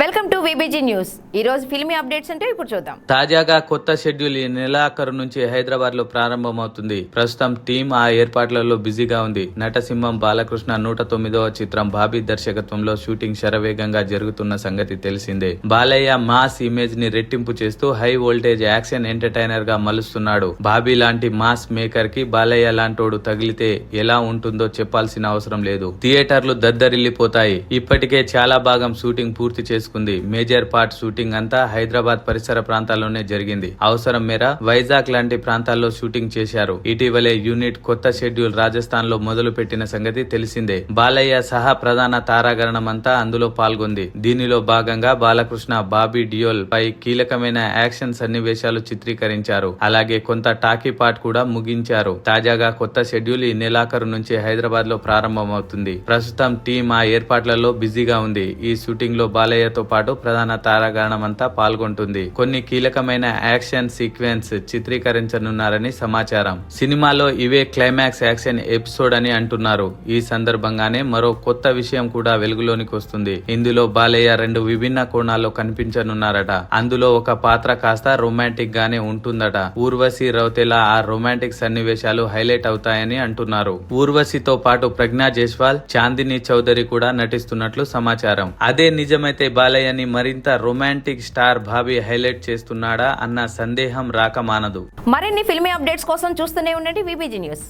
Welcome to VBG news. ఈ రోజు filmy updates అంటే ఇప్పుడు చూద్దాం. తాజాగా కొత్త షెడ్యూల్ ఈ నెలాఖరు నుంచి హైదరాబాద్ లో ప్రారంభమవుతుంది. ప్రస్తుతం టీం ఆ ఏర్పాట్లలో బిజీగా ఉంది. నటసింహం బాలకృష్ణ 109వ చిత్రం బాబీ దర్శకత్వంలో షూటింగ్ శరవేగంగా జరుగుతున్న సంగతి తెలిసిందే. బాలయ్య మాస్ ఇమేజ్ ని రెట్టింపు చేస్తూ హై వోల్టేజ్ యాక్షన్ ఎంటర్టైనర్ గా మలుస్తున్నాడు. బాబీ లాంటి మాస్ మేకర్ కి బాలయ్య లాంటోడు తగిలితే ఎలా ఉంటుందో చెప్పాల్సిన అవసరం లేదు. థియేటర్లు దద్దరిల్లిపోతాయి. ఇప్పటికే చాలా భాగం షూటింగ్ పూర్తి చేసుకుంది. మేజర్ పార్ట్ షూటింగ్ అంతా హైదరాబాద్ పరిసర ప్రాంతాల్లోనే జరిగింది. అవసరం మేర వైజాగ్ లాంటి ప్రాంతాల్లో షూటింగ్ చేశారు. ఇటీవలే యూనిట్ కొత్త షెడ్యూల్ రాజస్థాన్ లో మొదలు పెట్టిన సంగతి తెలిసిందే. బాలయ్య సహా ప్రధాన తారాగణం అంతా అందులో పాల్గొంది. దీనిలో భాగంగా బాలకృష్ణ బాబీ డియోల్ పై కీలకమైన యాక్షన్ సన్నివేశాలు చిత్రీకరించారు. అలాగే కొంత టాకీ పార్ట్ కూడా ముగించారు. తాజాగా కొత్త షెడ్యూల్ ఈ నెలాఖరు నుంచి హైదరాబాద్ లో ప్రారంభమవుతుంది. ప్రస్తుతం టీం ఆ ఏర్పాట్లలో బిజీగా ఉంది. ఈ షూటింగ్ లో బాలయ్యతో పాటు ప్రధాన తారాగణం అంతా పాల్గొంటుంది. కొన్ని కీలకమైన యాక్షన్ సీక్వెన్స్ చిత్రీకరించనున్నారని సమాచారం. సినిమాలో ఇవే క్లైమాక్స్ యాక్షన్ ఎపిసోడ్ అని అంటున్నారు. ఈ సందర్భంగానే మరో కొత్త విషయం కూడా వెలుగులోనికి వస్తుంది. ఇందులో బాలయ్య 2 విభిన్న కోణాల్లో కనిపించనున్నారట. అందులో ఒక పాత్ర కాస్త రొమాంటిక్ గానే ఉంటుందట. ఊర్వశి రౌతేలా ఆ రొమాంటిక్ సన్నివేశాలు హైలైట్ అవుతాయని అంటున్నారు. ఊర్వశితో పాటు ప్రజ్ఞా జైస్వాల్, చాందిని చౌదరి కూడా నటిస్తున్నట్లు సమాచారం. అదే నిజమైతే బాలయ్యని మరింత రొమాంటిక్ స్టార్ బాబీ హైలైట్ చేస్తున్నాడా అన్న సందేహం రాకమానదు. మరిన్ని ఫిల్మీ అప్డేట్స్ కోసం చూస్తూనే ఉండండి విబిజీ న్యూస్.